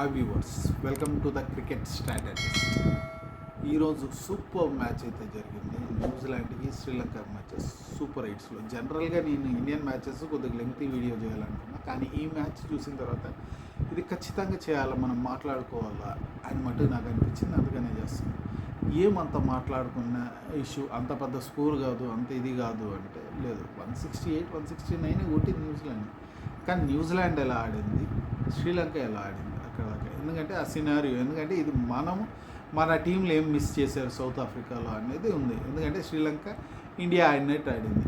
Hi viewers, welcome to the cricket strategies. ఈరోజు super match అయితే జరిగింది. న్యూజిలాండ్కి శ్రీలంక మ్యాచెస్ సూపర్ ఎయిట్స్లో. జనరల్గా నేను ఇండియన్ మ్యాచెస్ కొద్దిగా లెంగ్తీ వీడియో చేయాలనుకున్నా, కానీ ఈ మ్యాచ్ చూసిన తర్వాత ఇది ఖచ్చితంగా చేయాలి, మనం మాట్లాడుకోవాలా అని మటు నాకు అనిపించింది. అందుకనే చేస్తాను. ఏమంత మాట్లాడుకున్న ఇష్యూ అంత పెద్ద స్కోర్ కాదు, అంత ఇది కాదు అంటే లేదు. 168, 169 కొట్టింది న్యూజిలాండ్. కానీ న్యూజిలాండ్ ఎలా ఆడింది, శ్రీలంక ఎలా ఆడింది అక్కడ దాకా. ఎందుకంటే ఆ సినారియో, ఎందుకంటే ఇది మన టీంలో ఏం మిస్ చేశారు సౌత్ ఆఫ్రికాలో అనేది ఉంది. ఎందుకంటే శ్రీలంక ఇండియా ఆడినట్టు ఆడింది,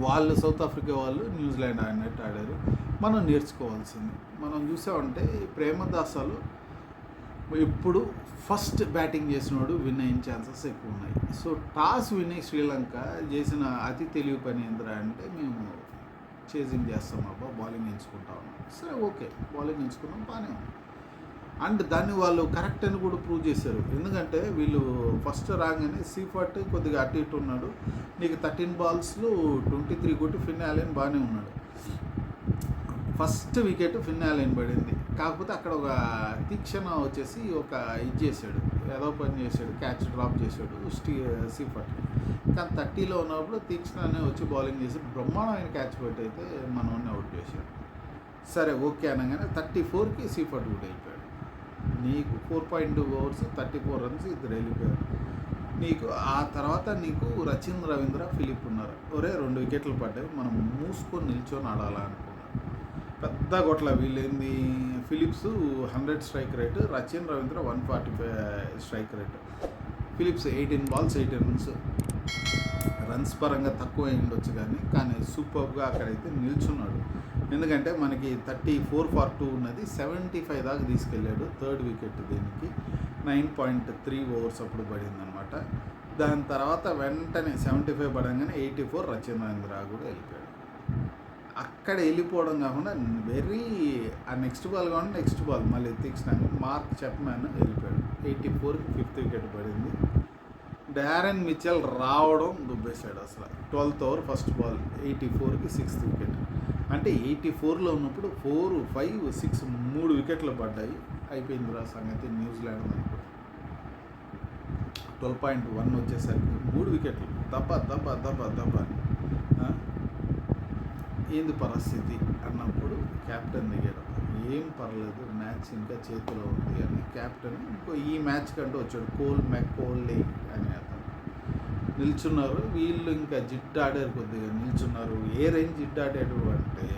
వాళ్ళు సౌత్ ఆఫ్రికా వాళ్ళు న్యూజిలాండ్ ఆడినట్టు ఆడారు. మనం నేర్చుకోవాల్సింది, మనం చూసామంటే ప్రేమదాసాలు ఇప్పుడు ఫస్ట్ బ్యాటింగ్ చేసినోడు విన్ అయిన ఛాన్సెస్ ఎక్కువ ఉన్నాయి. సో టాస్ విన్ అయ్యి శ్రీలంక చేసిన అతి తెలివి పని ఏంద్రా అంటే, మేము చేజింగ్ చేస్తాం అబ్బా, బౌలింగ్ ఎంచుకుంటా ఉన్నాం. సరే, ఓకే, బౌలింగ్ ఎంచుకున్నాం, బాగానే ఉంది. అండ్ దాన్ని వాళ్ళు కరెక్ట్ అని కూడా ప్రూవ్ చేశారు. ఎందుకంటే వీళ్ళు ఫస్ట్ రాగానే సీఫర్ట్ కొద్దిగా అటు ఇటు ఉన్నాడు. నీకు 13 బాల్స్లో 23 కొట్టి ఫిన్ ఆలెన్ బాగానే ఉన్నాడు. ఫస్ట్ వికెట్ ఫిన్ ఆలెన్ పడింది. కాకపోతే అక్కడ ఒక తీక్షణ వచ్చేసి ఒక ఇది చేశాడు, ఏదో పని చేశాడు, క్యాచ్ డ్రాప్ చేశాడు సీఫర్ట్. కానీ 30లో ఉన్నప్పుడు తీక్షణనే వచ్చి బౌలింగ్ చేసి బ్రహ్మాండమైన క్యాచ్ పెట్టి అయితే మనోడిని అవుట్ చేశాడు. సరే, ఓకే అనగానే 34కి సీఫర్ట్ కూడా వెళ్ళిపోయాడు. నీకు 4.2 ఓవర్స్ 34 రన్స్ ఇద్దరు వెళ్ళిపోయారు. నీకు ఆ తర్వాత నీకు రచిన్ రవీంద్ర, ఫిలిప్ ఉన్నారు. ఒరే 2 వికెట్లు పడ్డాయి, మనం మూసుకొని నిల్చొని ఆడాలా అనుకున్నారు. పెద్ద గొట్ల వీళ్ళేంది, Phillips 100 strike rate, Rachin Ravindra 145 strike rate. Phillips 18 balls 18 runs. Runs పరంగా తక్కువ ఉండొచ్చు, కానీ సూపర్గా అక్కడైతే నిల్చున్నాడు. ఎందుకంటే మనకి 34 ఫర్ 2 ఉన్నది, 75 దాకా తీసుకెళ్ళాడు. థర్డ్ వికెట్ దీనికి 9.3 ఓవర్స్ అప్పుడు పడింది అనమాట. దాని తర్వాత వెంటనే 75 పడంగానే 84 రచిన్ రవీంద్ర కూడా వెళ్ళిపోయాడు. అక్కడ వెళ్ళిపోవడం కాకుండా ఆ నెక్స్ట్ బాల్ కాకుండా నెక్స్ట్ బాల్ మళ్ళీ తీక్షణంగా మార్క్ చెప్మ్యాన్ వెళ్ళిపోయాడు. 84కి 5th వికెట్ పడింది. డారెన్ మిచెల్ రావడం దుబ్బేశాడు అసలు. 12th ఓవర్ ఫస్ట్ బాల్ 84కి 6th వికెట్. అంటే 84లో ఉన్నప్పుడు 4, 5, 6 3 వికెట్లు పడ్డాయి. అయిపోయింది రా సంగతి న్యూజిలాండ్ అనుకో. 12.1 వచ్చేసరికి 3 వికెట్లు దబ్బ దబ్బ దబ్బ దబ్బ. ఏంది పరిస్థితి అన్నప్పుడు కెప్టెన్ దిగాడు. ఏం పర్లేదు, మ్యాచ్ ఇంకా చేతిలో ఉంది అని కెప్టెన్ ఈ మ్యాచ్ కంటూ వచ్చాడు. మెక్కోల్లీ అని అతను నిల్చున్నారు. వీళ్ళు ఇంకా జిడ్డు ఆడారు, కొద్దిగా నిల్చున్నారు. ఏ రేంజ్ జిడ్డు ఆడాడు అంటే,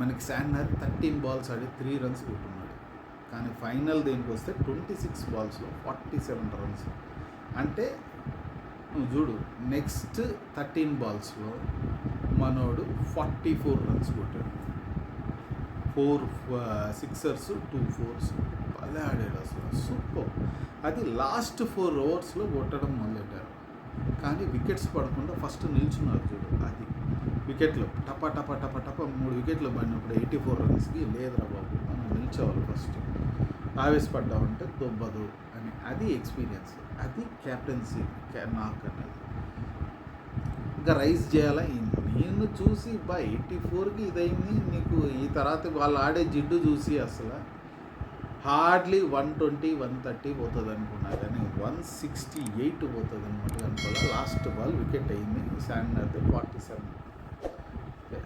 మనకి శాండ్నర్ 13 బాల్స్ ఆడి 3 రన్స్ కొట్టున్నాడు. కానీ ఫైనల్ దేనికి వస్తే 26 బాల్స్లో 47 రన్స్. అంటే నువ్వు చూడు, నెక్స్ట్ 13 బాల్స్లో మనోడు 44 రన్స్ కొట్టాడు. 4 సిక్సర్స్ 2 4s. అలా ఆడాడు అసలు, సూపర్. అది లాస్ట్ 4 ఓవర్స్లో కొట్టడం మొదలెట్టారు. కానీ వికెట్స్ పడకుండా ఫస్ట్ నిల్చున్నారు చూడు. అది వికెట్లు టప టప టప టప 3 వికెట్లు పడినప్పుడు 84 రన్స్కి లేదురా బాబు, మనం నిల్చోవాలి ఫస్ట్. ఆవేశపడ్డామంటే దొబ్బదు అని. అది ఎక్స్పీరియన్స్, అది క్యాప్టెన్సీ నాకు అనేది. ఇంకా రైజ్ చేయాలా. నేను చూసి 84కి ఇదైంది. నీకు ఈ తర్వాత వాళ్ళు ఆడే జిడ్డు చూసి అసలు హార్డ్లీ 120, 130 పోతుంది అనుకున్నా, కానీ 168 పోతుంది అనమాట అనుకోవాలి. లాస్ట్ బాల్ వికెట్ అయింది శాండ్నర్ది 47.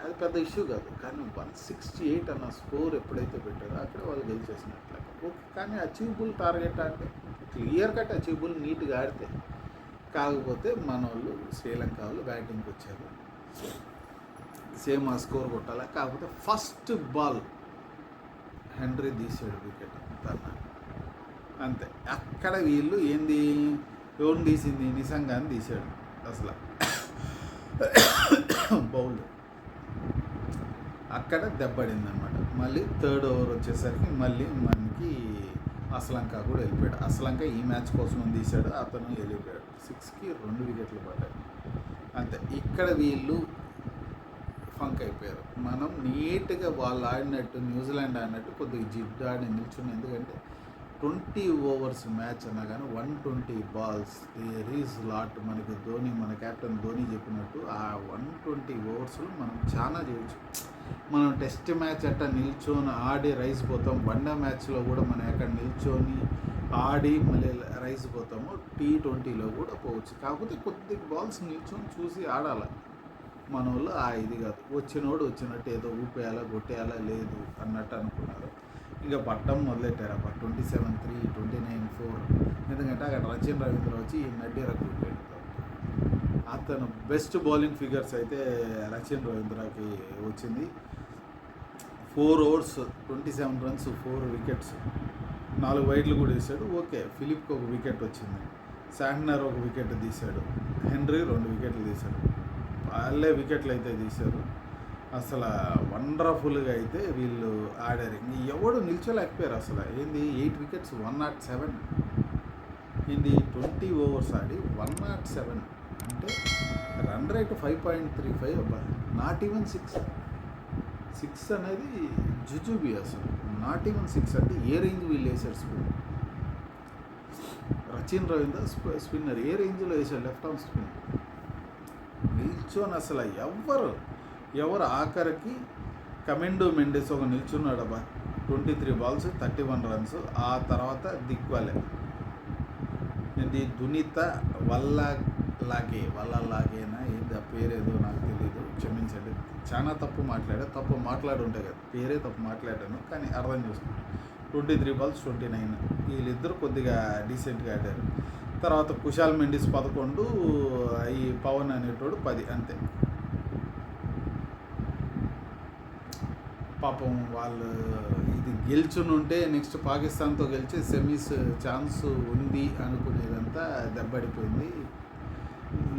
అది పెద్ద ఇష్యూ కాదు, కానీ 168 అన్న స్కోర్ ఎప్పుడైతే పెట్టారో అక్కడ వాళ్ళు గెలిచేసినట్లే. ఓకే, కానీ అచీవబుల్ టార్గెట్ అంటే క్లియర్ కట్ అచీవబుల్, నీట్గా ఆడితే. కాకపోతే మన వాళ్ళు శ్రీలంక వాళ్ళు బ్యాటింగ్కి వచ్చారు, సేమ్ ఆ స్కోర్ కొట్టాలి. కాకపోతే ఫస్ట్ బాల్ హెన్రీ తీసాడు వికెట్ తన, అంతే. అక్కడ వీళ్ళు ఏంది, ఎవరిని తీసింది, నిజంగానే తీసాడు అసలు బౌల్డ్. అక్కడ దెబ్బడింది అనమాట. మళ్ళీ 3rd ఓవర్ వచ్చేసరికి మళ్ళీ మనకి అస్లంక కూడా వెళ్ళిపోయాడు. అస్లంక ఈ మ్యాచ్ కోసం తీశాడు, అతను వెళ్ళిపోయాడు. 6కి 2 వికెట్లు పడ్డాయి, అంతే. ఇక్కడ వీళ్ళు ఫంక్ అయిపోయారు. మనం నీట్గా వాళ్ళు ఆడినట్టు, న్యూజిలాండ్ ఆడినట్టు కొద్దిగా జిడ్డు ఆడి నిల్చుని. ఎందుకంటే 20 ఓవర్స్ మ్యాచ్ అన్నా కానీ 120 బాల్స్ దేర్ ఈజ్ లాట్. మనకి ధోని, మన కెప్టెన్ ధోని చెప్పినట్టు ఆ 120 ఓవర్స్లో మనం చాలా చేయొచ్చు. మనం టెస్ట్ మ్యాచ్ అట్ట నిల్చొని ఆడి రైస్ పోతాం, వన్డే మ్యాచ్లో కూడా మనం ఎక్కడ నిల్చొని ఆడి మళ్ళీ రైస్ పోతాము, T20లో కూడా పోవచ్చు. కాకపోతే కొద్ది బాల్స్ నిల్చొని చూసి ఆడాలి. మన వాళ్ళు ఇది కాదు, వచ్చినోడు వచ్చినట్టు ఏదో ఊపేయాలా కొట్టేయాలా లేదు అన్నట్టు అనుకున్నారు. ఇంకా పట్టం మొదలెట్టారు అప్పుడు 27-3, 29-4. ఎందుకంటే అక్కడ రచిన్ రవీంద్ర వచ్చి ఈ నడ్డి రిక్రూట్ అతను బెస్ట్ బౌలింగ్ ఫిగర్స్ అయితే రచిన్ రవీంద్రకి వచ్చింది. 4 overs 27 runs, 4 wickets, 4 వైడ్లు కూడా వేసాడు. ఓకే, ఫిలిప్కి ఒక వికెట్ వచ్చింది, శాంట్నర్ ఒక వికెట్ తీశాడు, హెన్రీ 2 వికెట్లు తీశాడు. వాళ్ళే వికెట్లు అయితే తీశారు. అసలు వండర్ఫుల్గా అయితే వీళ్ళు ఆడారు. ఎవడు నిల్చోలేకపోయారు అసలు. ఏంది 8 wickets 107, ఏంది 20 overs ఆడి 107 అంటే రన్ రేట్ 5.35. అబ్బా, నాట్ ఈవెన్ 6 అనేది జుజుబి అసలు. నాట్ ఈవెన్ 6 అంటే ఏ రేంజ్ వీళ్ళు వేసాడు స్పిన్. రచిన్ రవీంద్ర స్పిన్నర్ ఏ రేంజ్లో వేసాడు, లెఫ్ట్ ఆర్మ్ స్పిన్. నిల్చొని అసలు ఎవరు ఆఖరికి కమెండో మెండెస్ ఒక నిల్చున్నాడు అబ్బా, 23 balls 31 runs. ఆ తర్వాత దిక్వాలే ఇది దునిత వల్లలాగేనా ఏంది ఆ పేరేదో నాకు తెలియదు, క్షమించండి. చాలా తప్పు మాట్లాడి ఉంటాయి కదా, పేరే తప్పు మాట్లాడాను కానీ అర్థం చేసుకుంటాను. 23 balls 29. వీళ్ళిద్దరు కొద్దిగా డీసెంట్గా ఆడారు. తర్వాత కుశాల్ మెండిస్ 11, ఈ పవన్ అనేటోడు 10 అంతే. పాపం వాళ్ళు ఇది గెలుచునుంటే నెక్స్ట్ పాకిస్తాన్తో గెలిచి సెమీస్ ఛాన్స్ ఉంది అనుకునేదంతా దెబ్బడిపోయింది.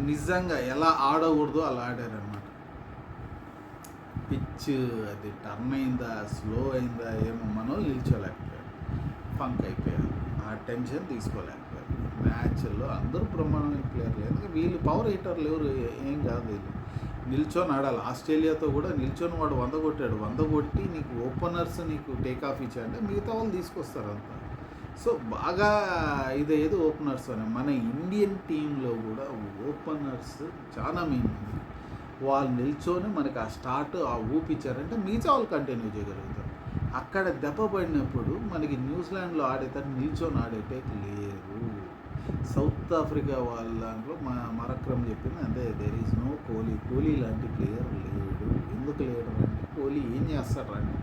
నిజంగా ఎలా ఆడకూడదో అలా ఆడారనమాట. పిచ్ అది టర్న్ అయిందా స్లో అయిందా ఏమో మనం నిల్చోలేకపోయారు, ఫంక్ అయిపోయారు. ఆ టెన్షన్ తీసుకోలేకపోయారు. మ్యాచ్లో అందరూ బ్రహ్మాండమైన ప్లేయర్లు, ఎందుకంటే వీళ్ళు పవర్ హీటర్లు ఎవరు ఏం కాదు. వీళ్ళు నిల్చొని ఆడాలి. ఆస్ట్రేలియాతో కూడా నిల్చొని వాడు 100 కొట్టాడు. 100 కొట్టి నీకు ఓపెనర్స్ నీకు టేక్ ఆఫ్ ఇచ్చాడంటే మిగతా వాళ్ళు తీసుకొస్తారు అంతా. సో బాగా ఇదేదో ఓపెనర్స్ అని మన ఇండియన్ టీంలో కూడా ఓపెనర్స్ చాలా మెయిన్ ఉంది. వాళ్ళు నిల్చొని మనకి ఆ స్టార్ట్ ఆ ఊపిచ్చారంటే మిగతా వాళ్ళు కంటిన్యూ చేయగలుగుతారు. అక్కడ దెబ్బ పడినప్పుడు మనకి న్యూజిలాండ్లో ఆడేటట్టు నిల్చొని ఆడేటట్టు లేరు. సౌత్ ఆఫ్రికా వాళ్ళ దాంట్లో మరక్రమ్ చెప్పింది అంటే దేర్ ఈజ్ నో కోహ్లీ లాంటి ప్లేయర్ లేడు. ఎందుకు లేడు అంటే కోహ్లీ ఏం చేస్తాడు అంటే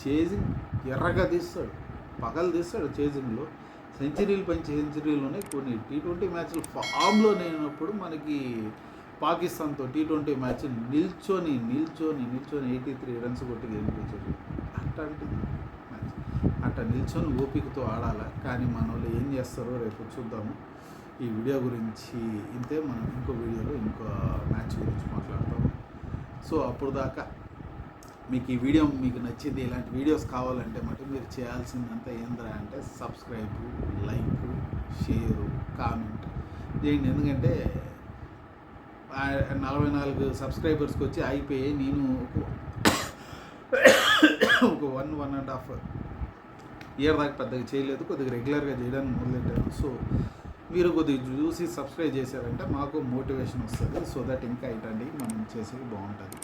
చేజింగ్ ఎర్రగా తీస్తాడు, పగలు తీస్తాడు. చేజింగ్లో సెంచరీలు ఉన్నాయి. కొన్ని T20 మ్యాచ్లు ఫామ్లో లేనప్పుడు మనకి పాకిస్తాన్తో T20 మ్యాచ్ నిల్చొని 83 runs కొట్టి గెలిపించారు. అట్లాంటిది మ్యాచ్ అట్లా నిల్చొని ఓపికతో ఆడాలి. కానీ మన వాళ్ళు ఏం చేస్తారో రేపు చూద్దాము. ఈ వీడియో గురించి ఇంతే. మనం ఇంకో వీడియోలో ఇంకో మ్యాచ్ గురించి మాట్లాడతాము. సో అప్పుడు దాకా మీకు ఈ వీడియో మీకు నచ్చింది, ఇలాంటి వీడియోస్ కావాలంటే మటు మీరు చేయాల్సిందంతా ఏంద్రా అంటే సబ్స్క్రైబ్, లైక్, షేరు, కామెంట్ చేయండి. ఎందుకంటే 44 సబ్స్క్రైబర్స్కి వచ్చి అయిపోయి నేను ఒక 1.5 year దాకా పెద్దగా చేయలేదు, కొద్దిగా రెగ్యులర్గా చేయడానికి మొదలెట్టాను. సో మీరు కొద్దిగా చూసి సబ్స్క్రైబ్ చేశారంటే మాకు మోటివేషన్ వస్తుంది. సో దట్ ఇంకా ఇటండి మనం చేసేది బాగుంటుంది.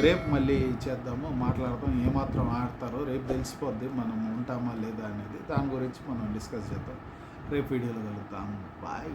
రేపు మళ్ళీ చేద్దాము, మాట్లాడతాం. ఏమాత్రం ఆడతారో రేపు తెలిసిపోద్ది మనం ఉంటామా లేదా అనేది. దాని గురించి మనం డిస్కస్ చేద్దాం. రేపు వీడియోలో కలుగుతాం. బాయ్.